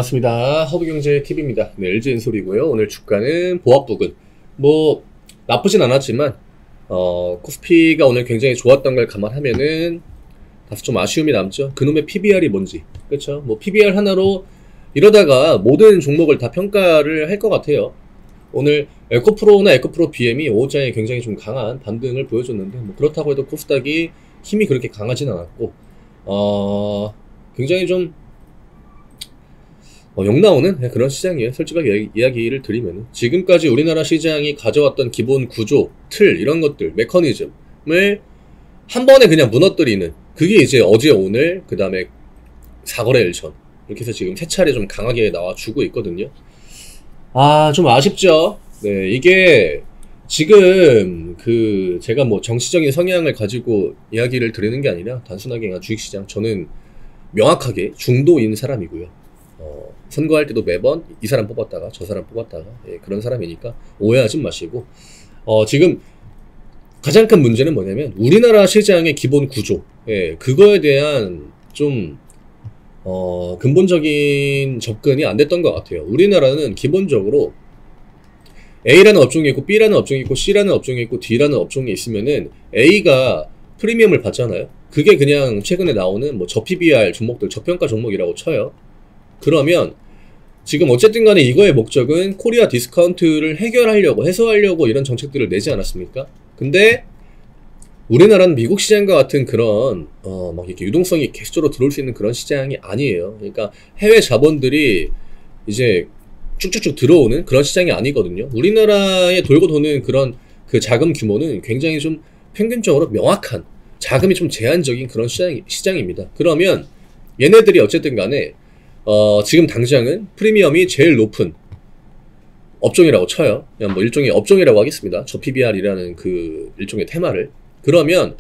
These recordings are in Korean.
반갑습니다. 허브경제TV입니다. 네, LG엔솔이고요. 오늘 주가는 보합부근. 뭐 나쁘진 않았지만 코스피가 오늘 굉장히 좋았던 걸 감안하면은 다소 좀 아쉬움이 남죠. 그놈의 PBR이 뭔지. 그렇죠? 뭐 PBR 하나로 이러다가 모든 종목을 다 평가를 할 것 같아요. 오늘 에코프로나 에코프로 BM이 5호장에 굉장히 좀 강한 반등을 보여줬는데, 뭐 그렇다고 해도 코스닥이 힘이 그렇게 강하진 않았고, 굉장히 좀 욕 나오는 그런 시장이에요. 솔직하게 이야기를 드리면 지금까지 우리나라 시장이 가져왔던 기본 구조, 틀, 이런 것들, 메커니즘을 한 번에 그냥 무너뜨리는, 그게 이제 어제 오늘 그 다음에 4거래일 전 이렇게 해서 지금 세 차례 좀 강하게 나와주고 있거든요. 좀 아쉽죠. 네, 이게 지금 제가 뭐 정치적인 성향을 가지고 이야기를 드리는 게 아니라 단순하게 그냥 주식시장, 저는 명확하게 중도인 사람이고요. 선거할 때도 매번 이 사람 뽑았다가 저 사람 뽑았다가, 그런 사람이니까 오해하지 마시고, 지금 가장 큰 문제는 뭐냐면 우리나라 시장의 기본 구조, 그거에 대한 좀 근본적인 접근이 안 됐던 것 같아요. 우리나라는 기본적으로 A라는 업종이 있고 B라는 업종이 있고 C라는 업종이 있고 D라는 업종이 있으면은 A가 프리미엄을 받잖아요. 그게 그냥 최근에 나오는 뭐 저PBR 종목들, 저평가 종목이라고 쳐요. 그러면 지금 어쨌든 간에 이거의 목적은 코리아 디스카운트를 해결하려고, 해소하려고 이런 정책들을 내지 않았습니까? 근데 우리나라는 미국 시장과 같은 그런 막 이렇게 유동성이 계속적으로 들어올 수 있는 그런 시장이 아니에요. 그러니까 해외 자본들이 이제 쭉쭉쭉 들어오는 그런 시장이 아니거든요. 우리나라에 돌고 도는 그런 그 자금 규모는 굉장히 좀 평균적으로 명확한, 자금이 좀 제한적인 그런 시장입니다. 그러면 얘네들이 어쨌든 간에 지금 당장은 프리미엄이 제일 높은 업종이라고 쳐요. 그냥 뭐 일종의 업종이라고 하겠습니다. 저 PBR이라는 그 일종의 테마를. 그러면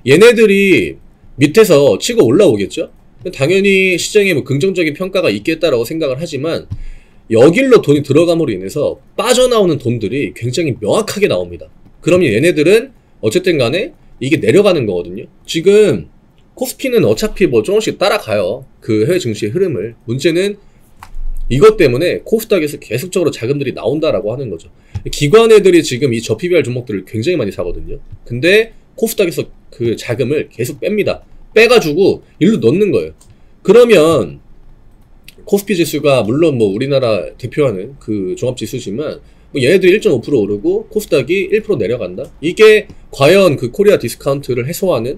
얘네들이 밑에서 치고 올라오겠죠? 당연히 시장에 뭐 긍정적인 평가가 있겠다라고 생각을 하지만, 여길로 돈이 들어감으로 인해서 빠져나오는 돈들이 굉장히 명확하게 나옵니다. 그러면 얘네들은 어쨌든 간에 이게 내려가는 거거든요. 지금 코스피는 어차피 뭐 조금씩 따라가요. 그 해외 증시의 흐름을. 문제는 이것 때문에 코스닥에서 계속적으로 자금들이 나온다라고 하는 거죠. 기관 애들이 지금 이 저PBR 종목들을 굉장히 많이 사거든요. 근데 코스닥에서 그 자금을 계속 뺍니다. 빼가지고 일로 넣는 거예요. 그러면 코스피 지수가 물론 뭐 우리나라 대표하는 그 종합지수지만, 뭐 얘네들이 1.5% 오르고 코스닥이 1% 내려간다? 이게 과연 그 코리아 디스카운트를 해소하는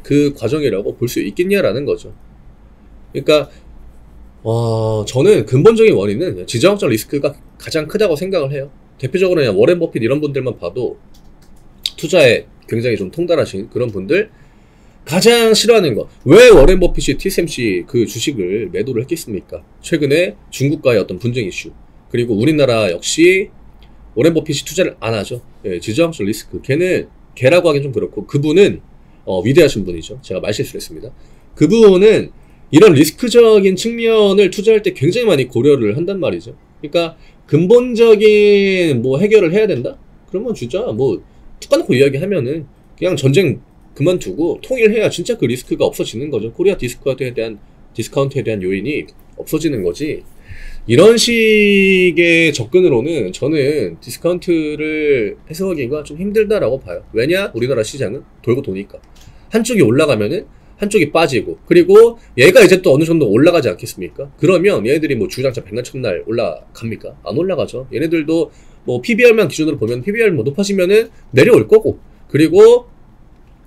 그 과정이라고 볼 수 있겠냐라는 거죠. 그러니까 저는 근본적인 원인은 지정학적 리스크가 가장 크다고 생각을 해요. 대표적으로 그냥 워렌 버핏 이런 분들만 봐도 투자에 굉장히 좀 통달하신 그런 분들, 가장 싫어하는 거, 왜 워렌 버핏이 TSMC 그 주식을 매도를 했겠습니까? 최근에 중국과의 어떤 분쟁 이슈, 그리고 우리나라 역시 워렌 버핏이 투자를 안 하죠. 지정학적 리스크, 걔라고 하긴 좀 그렇고, 그분은 위대하신 분이죠. 제가 말실수를 했습니다. 그분은 이런 리스크적인 측면을 투자할 때 굉장히 많이 고려를 한단 말이죠. 그러니까 근본적인 뭐 해결을 해야 된다? 그러면 진짜 뭐 툭 까놓고 이야기하면은 그냥 전쟁 그만두고 통일해야 진짜 그 리스크가 없어지는 거죠. 코리아 디스카운트에 대한 요인이 없어지는 거지. 이런 식의 접근으로는 저는 디스카운트를 해소하기가 좀 힘들다라고 봐요. 왜냐? 우리나라 시장은 돌고 도니까. 한쪽이 올라가면은 한쪽이 빠지고, 그리고 얘가 이제 또 어느 정도 올라가지 않겠습니까? 그러면 얘네들이 뭐 주장차 백날 첫날 올라갑니까? 안 올라가죠. 얘네들도 뭐 PBR만 기준으로 보면 PBR 뭐 높아지면은 내려올 거고, 그리고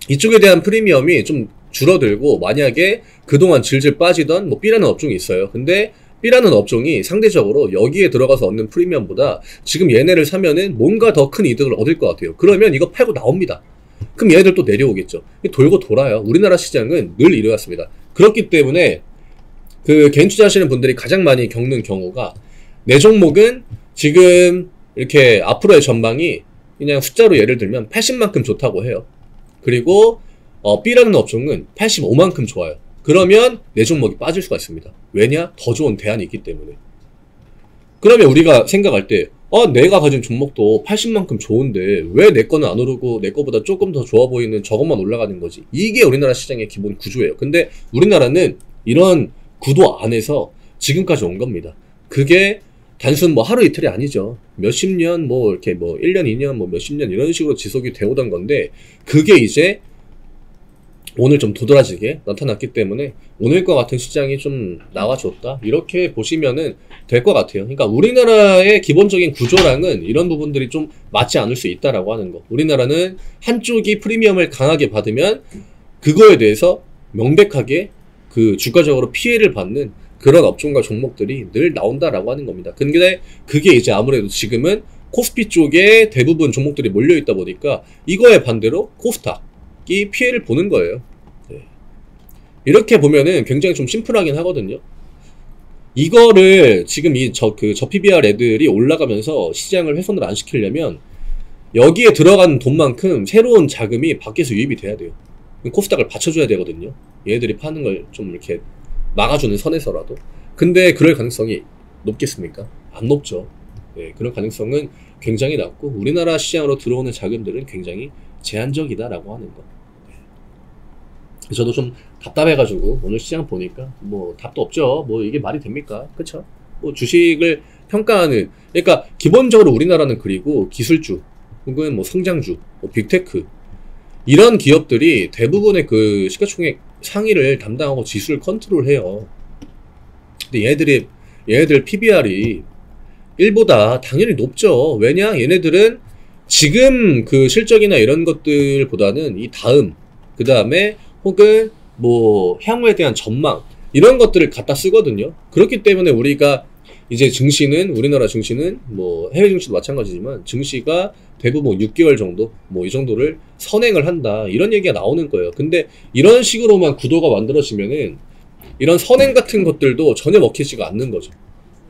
이쪽에 대한 프리미엄이 좀 줄어들고, 만약에 그동안 질질 빠지던 뭐 B라는 업종이 있어요. 근데 B라는 업종이 상대적으로 여기에 들어가서 얻는 프리미엄보다 지금 얘네를 사면은 뭔가 더 큰 이득을 얻을 것 같아요. 그러면 이거 팔고 나옵니다. 그럼 얘네들 또 내려오겠죠. 돌고 돌아요. 우리나라 시장은 늘 이래왔습니다. 그렇기 때문에 그 개인 투자하시는 분들이 가장 많이 겪는 경우가, 내 종목은 지금 이렇게 앞으로의 전망이 그냥 숫자로 예를 들면 80만큼 좋다고 해요. 그리고 B라는 업종은 85만큼 좋아요. 그러면 내 종목이 빠질 수가 있습니다. 왜냐? 더 좋은 대안이 있기 때문에. 그러면 우리가 생각할 때 내가 가진 종목도 80만큼 좋은데 왜 내 거는 안 오르고 내 거보다 조금 더 좋아 보이는 저것만 올라가는 거지? 이게 우리나라 시장의 기본 구조예요. 근데 우리나라는 이런 구도 안에서 지금까지 온 겁니다. 그게 단순 뭐 하루 이틀이 아니죠. 몇십 년, 뭐 이렇게 뭐 1년, 2년, 뭐 몇십 년 이런 식으로 지속이 되어 오던 건데, 그게 이제 오늘 좀 도드라지게 나타났기 때문에 오늘과 같은 시장이 좀 나와줬다, 이렇게 보시면은 될 것 같아요. 그러니까 우리나라의 기본적인 구조랑은 이런 부분들이 좀 맞지 않을 수 있다라고 하는 거. 우리나라는 한쪽이 프리미엄을 강하게 받으면 그거에 대해서 명백하게 그 주가적으로 피해를 받는 그런 업종과 종목들이 늘 나온다라고 하는 겁니다. 근데 그게 이제 아무래도 지금은 코스피 쪽에 대부분 종목들이 몰려있다 보니까 이거에 반대로 코스닥이 피해를 보는 거예요. 네. 이렇게 보면은 굉장히 좀 심플하긴 하거든요. 이거를 지금 저 PBR 애들이 올라가면서 시장을 훼손을 안 시키려면 여기에 들어간 돈만큼 새로운 자금이 밖에서 유입이 돼야 돼요. 코스닥을 받쳐줘야 되거든요. 얘들이 파는 걸 좀 이렇게 막아주는 선에서라도. 근데 그럴 가능성이 높겠습니까? 안 높죠. 네, 그런 가능성은 굉장히 낮고 우리나라 시장으로 들어오는 자금들은 굉장히 제한적이다라고 하는 거. 네. 저도 좀 답답해가지고 오늘 시장 보니까 뭐 답도 없죠. 뭐 이게 말이 됩니까? 그쵸? 뭐 주식을 평가하는, 그러니까 기본적으로 우리나라는 그리고 기술주 혹은 뭐 성장주, 뭐 빅테크 이런 기업들이 대부분의 그 시가총액 상위를 담당하고 지수를 컨트롤해요. 근데 얘네들 PBR이 1보다 당연히 높죠. 왜냐? 얘네들은 지금 그 실적이나 이런 것들보다는 이 다음, 그 다음에 혹은 뭐 향후에 대한 전망 이런 것들을 갖다 쓰거든요. 그렇기 때문에 우리가 이제 증시는, 우리나라 증시는 뭐 해외 증시도 마찬가지지만 증시가 대부분 6개월 정도 뭐 이 정도를 선행을 한다, 이런 얘기가 나오는 거예요. 근데 이런 식으로만 구도가 만들어지면은 이런 선행 같은 것들도 전혀 먹히지가 않는 거죠.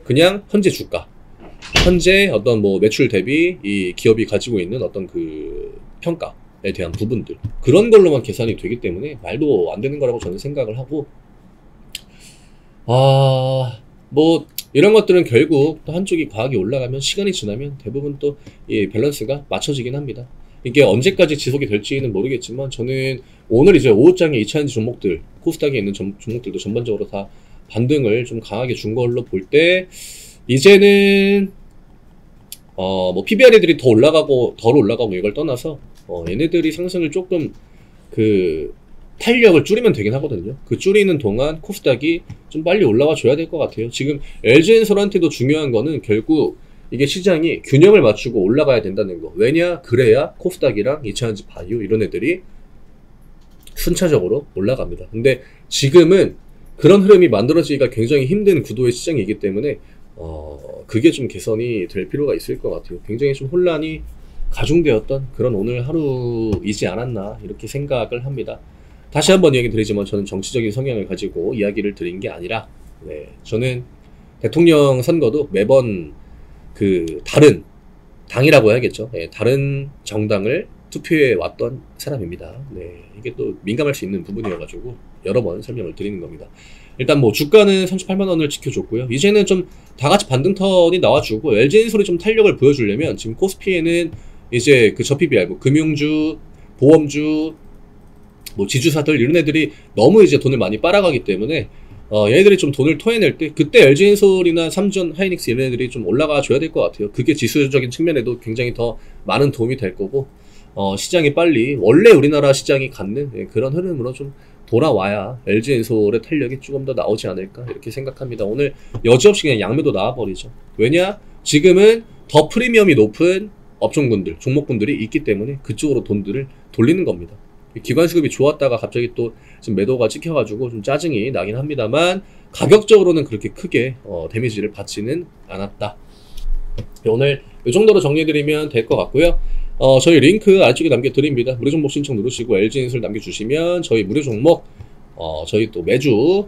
그냥 현재 주가, 현재 어떤 뭐 매출 대비 이 기업이 가지고 있는 어떤 그 평가에 대한 부분들, 그런 걸로만 계산이 되기 때문에 말도 안 되는 거라고 저는 생각을 하고, 뭐 이런 것들은 결국 또 한쪽이 과하게 올라가면 시간이 지나면 대부분 또 이 밸런스가 맞춰지긴 합니다. 이게 언제까지 지속이 될지는 모르겠지만 저는 오늘 이제 오후장에 2차전지 종목들, 코스닥에 있는 종목들도 전반적으로 다 반등을 좀 강하게 준 걸로 볼 때, 이제는 뭐 PBR 애들이 더 올라가고 덜 올라가고 이걸 떠나서 얘네들이 상승을 조금 그 탄력을 줄이면 되긴 하거든요. 그 줄이는 동안 코스닥이 좀 빨리 올라와 줘야 될 것 같아요. 지금 LG엔솔한테도 중요한 거는 결국 이게 시장이 균형을 맞추고 올라가야 된다는 거. 왜냐? 그래야 코스닥이랑 2차전지 바이오 이런 애들이 순차적으로 올라갑니다. 근데 지금은 그런 흐름이 만들어지기가 굉장히 힘든 구도의 시장이기 때문에 그게 좀 개선이 될 필요가 있을 것 같아요. 굉장히 좀 혼란이 가중되었던 그런 오늘 하루이지 않았나, 이렇게 생각을 합니다. 다시 한번 얘기 드리지만 저는 정치적인 성향을 가지고 이야기를 드린 게 아니라, 저는 대통령 선거도 매번 그 다른 당이라고 해야겠죠. 다른 정당을 투표해 왔던 사람입니다. 이게 또 민감할 수 있는 부분이어가지고 여러 번 설명을 드리는 겁니다. 일단 뭐 주가는 38만원을 지켜줬고요. 이제는 좀 다같이 반등턴이 나와주고 LG엔솔이 좀 탄력을 보여주려면 지금 코스피에는 이제 그 저PBR, 뭐 금융주, 보험주, 뭐 지주사들 이런 애들이 너무 이제 돈을 많이 빨아가기 때문에 얘네들이 좀 돈을 토해낼 때 그때 LG엔솔이나 삼전, 하이닉스 이런 애들이 좀 올라가 줘야 될 것 같아요. 그게 지수적인 측면에도 굉장히 더 많은 도움이 될 거고, 시장이 빨리 원래 우리나라 시장이 갖는 그런 흐름으로 좀 돌아와야 LG엔솔의 탄력이 조금 더 나오지 않을까, 이렇게 생각합니다. 오늘 여지없이 그냥 양매도 나와버리죠. 왜냐? 지금은 더 프리미엄이 높은 업종군들, 종목군들이 있기 때문에 그쪽으로 돈들을 돌리는 겁니다. 기관 수급이 좋았다가 갑자기 또 지금 매도가 찍혀가지고 좀 짜증이 나긴 합니다만 가격적으로는 그렇게 크게 데미지를 받지는 않았다. 오늘 이 정도로 정리해드리면 될 것 같고요. 저희 링크 아래쪽에 남겨드립니다. 무료 종목 신청 누르시고 LG엔솔 남겨주시면 저희 무료 종목 저희 또 매주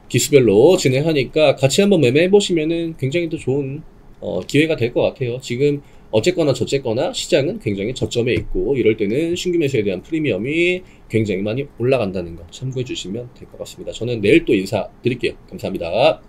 기수별로 진행하니까 같이 한번 매매해보시면은 굉장히 또 좋은 기회가 될 것 같아요. 지금 어쨌거나 저쨌거나 시장은 굉장히 저점에 있고 이럴 때는 신규 매수에 대한 프리미엄이 굉장히 많이 올라간다는 거 참고해 주시면 될 것 같습니다. 저는 내일 또 인사드릴게요. 감사합니다.